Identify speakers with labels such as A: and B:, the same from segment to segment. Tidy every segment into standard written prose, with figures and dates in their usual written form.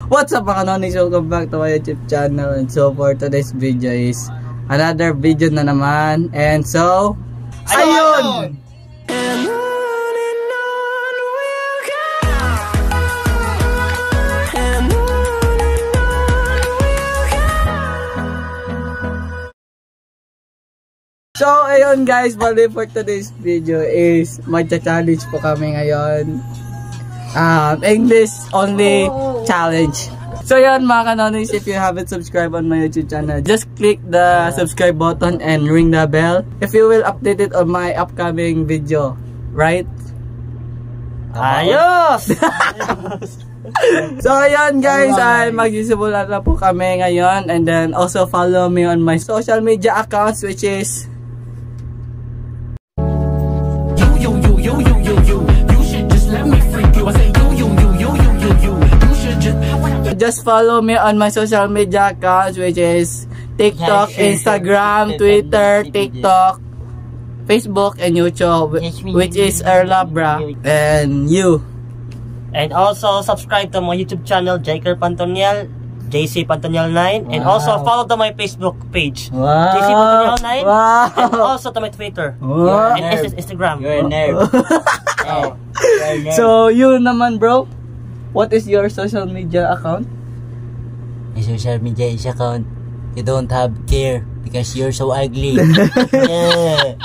A: What's up mga Nonix? Welcome back to my YouTube channel. And so for today's video is another video na naman. And so, ayun! So, ayun guys, bali for today's video is magcha-challenge po kami ngayon. English only challenge. So yun mga Kanonix, if you haven't subscribed on my YouTube channel, just click the subscribe button and ring the bell if you will update it on my upcoming video. Right? Ayos! So ayun guys, ay magsisimula na po kami ngayon. And then also follow me on my social media accounts, which is just follow me on my social media accounts, which is TikTok, Instagram, Twitter, TikTok, Facebook, and YouTube, which is Erlabra. And you. And also subscribe to my YouTube channel, Jaker Pantoniel, JC Pantoniel 9, and also follow to my Facebook page, JC Pantoniel 9, and also to my Twitter, and Instagram. You're a nerd. So you naman, bro. What is your social media account?
B: My social media account, you don't have care because you're so ugly.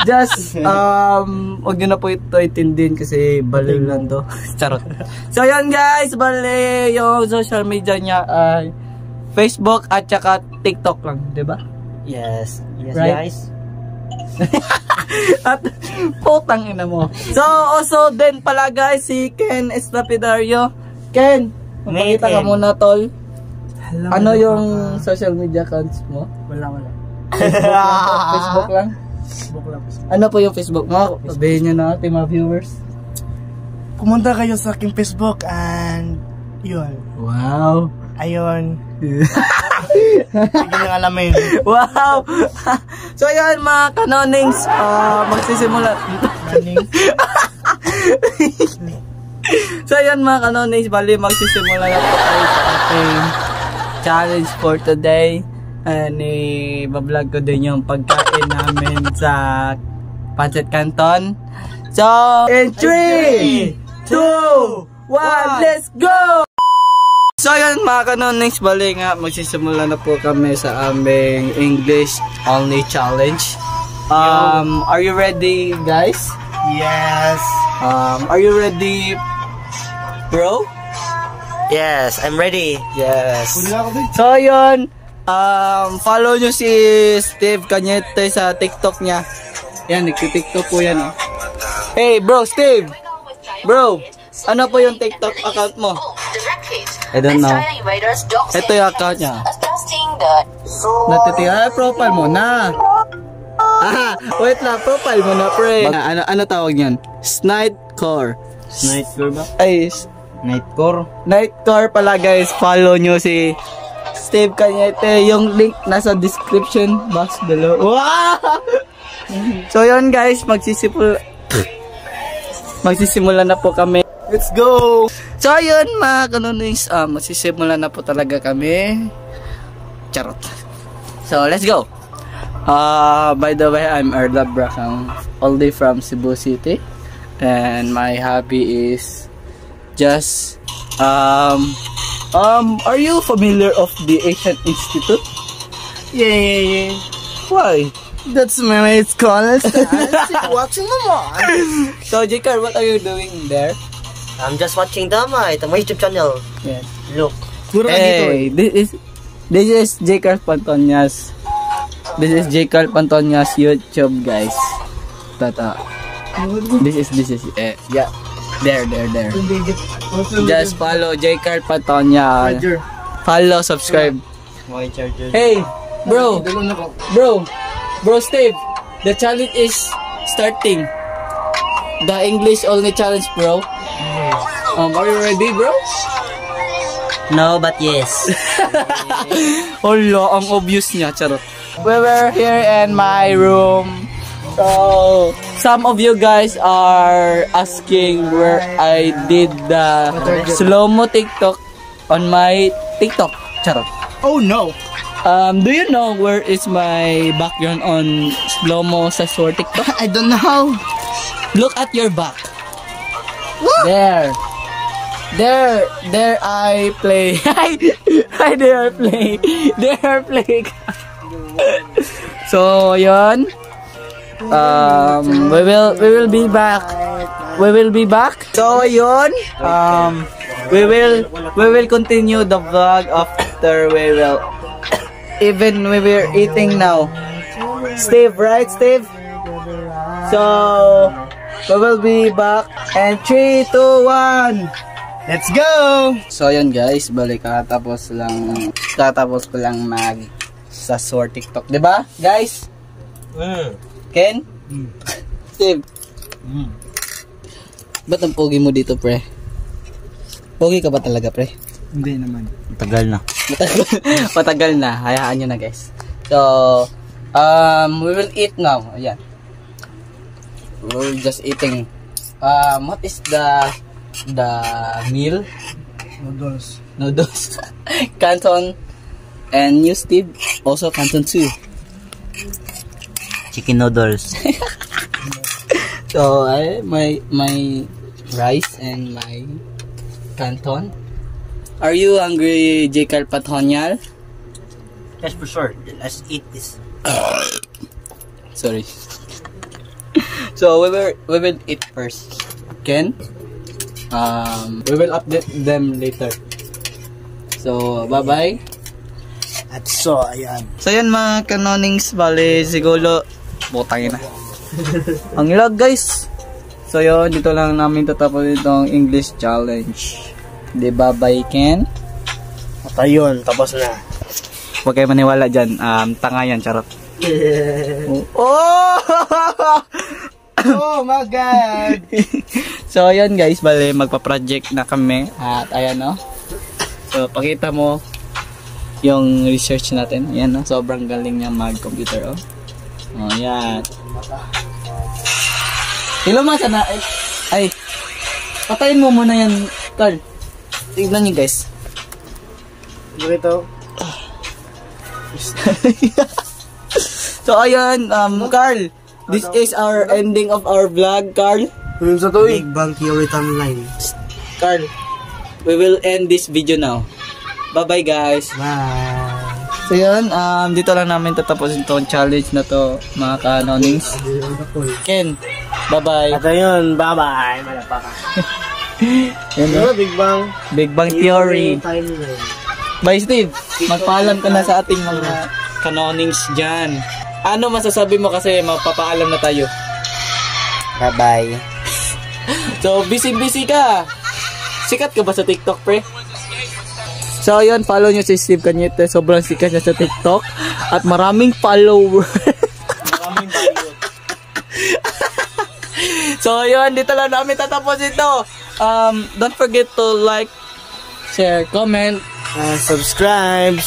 A: Just, huwag nyo na po ito itindihin kasi bali lang to. Charot. So yan guys, bali yung social media niya ay Facebook at saka TikTok lang, diba?
B: Yes. Yes,
A: right?
B: Guys.
A: At putang ina mo. So also then pala guys, si Ken Eslapidario. Ken, magpakita ka muna tol. Hello, ano yung social media accounts mo?
C: Wala.
A: Facebook lang?
C: Facebook lang.
A: Ano po yung Facebook mo? Sabihin nyo na ating mga viewers.
C: Pumunta kayo sa aking Facebook and yun.
A: Wow.
C: Ayun. Sige nang alamin.
A: Wow. So yan mga Kanonings, magsisimula. So yan mga Kanonings, bali magsisimula na po tayo sa ating challenge for today. And i-vlog ko din yung pagkain namin sa Pancit Canton. So in 3, 2, 1, let's go! So yan mga Kanonings, bali nga magsisimula na po kami sa aming English only challenge. Are you ready guys?
C: Yes.
A: Are you ready, bro?
B: Yes, I'm ready.
A: Yes. So yun, follow nyo si Steve Cañete sa TikTok niya. Yan, nagti-TikTok po yan. Hey bro, Steve. Bro, ano po yung TikTok account mo? I don't know. Ito yung account niya. Profile mo na. Wait lang, profile mo na, pre. Ano tawag niyan? Snightcore.
B: Nightcore ba?
A: Ay,
B: Nightcore?
A: Nightcore pala guys. Follow nyo si Steve Cañete. Yung link nasa description box below. Wow! So yun guys, magsisimula na po kami.
C: Let's go!
A: So ayun mga Kanonings, magsisimula na po talaga kami. Charot. So let's go. By the way, I'm Erla Brakang, all day from Cebu City, and my hobby is just are you familiar of the Asian Institute?
C: Yeah.
A: Why?
C: That's my mate's call. Watching them all.
A: So Jikar, what are you doing there?
B: I'm just watching my YouTube channel.
A: Yes.
B: Look.
A: Hey, this is Jikar Pantonias. This is Jikar Pantonias YouTube, guys. Tata. This is yeah. There. Just follow Jikar Pantonia. Follow, subscribe.
B: My charger.
A: Hey, bro, Steve. The challenge is starting. The English only challenge, bro. Are you ready, bro?
B: No, but yes.
A: Olo, ang obvious niya, charot. We were here in my room. So, some of you guys are asking where I did the slow-mo TikTok on my TikTok. Charot.
C: Oh no!
A: Do you know where is my background on slow-mo sa short TikTok?
C: I don't know.
A: Look at your back. There. There I play. Hi, there I play. There I play. So, yun. We will be back. We will be back. So, yun. We will continue the vlog after we will. Even we were eating now. Steve, right, Steve? So, we will be back. And 3, 2, 1.
C: Let's go!
A: So, yun guys. Balik katapos ko lang mag sa short TikTok. Diba, guys? Ken? Steve? Ba't ang pogi mo dito, pre? Pogi ka ba talaga, pre?
C: Hindi naman.
B: Matagal na.
A: Matagal na. Hayaan nyo na, guys. So, we will eat now. Ayan. We're just eating. What is the meal? Noodles. Canton. And you, Steve, also Canton too.
B: Chicken noodles.
A: So, my rice and my Canton. Are you hungry, J. Carpatonyal?
B: Yes, for sure. Let's eat this.
A: Sorry. So we will eat first. Ken? We will update them later. So bye-bye.
C: At so, ayan.
A: So yan mga kanonings, bali siguro butangin na. Ang lag guys. So yun, dito lang namin tatapos itong English challenge. Di bye-bye Ken?
C: At ayun, tapos na.
A: Huwag kayo maniwala dyan. Tanga yan, charot. Oh!
C: Oh my God!
A: So ayan guys, bali magpa-project na kami. At ayan no. So pakita mo yung research natin. Ayan no, sobrang galing niya mag-computer oh. Oh, ayan. Ilumasa na. Ay. Patayin mo muna yan, Carl. Tignan niyo guys.
C: Dito.
A: So ayan, Carl, this is our ending of our vlog, Carl.
C: Sa to Big Bang Theory timeline.
A: Carl, we will end this video now. Bye-bye guys.
C: Bye.
A: So yun, dito lang namin tatapusin itong challenge na to, mga kanonings. Ken, bye-bye.
C: At ayun, bye-bye. Malapaka.
A: Yan no?
C: Big Bang
A: Theory.
C: timeline.
A: Bye Steve, magpaalam ka na sa ating mga kanonings dyan. Ano masasabi mo kasi magpapaalam na tayo?
B: Bye-bye.
A: So, busy ka. Sikat ka ba sa TikTok, pre? So, yun, follow nyo si Steve Cañete. Sobrang sikat niya sa TikTok. At maraming followers. So, yun, dito lang namin tatapos ito. Don't forget to like, share, comment,
C: Subscribe.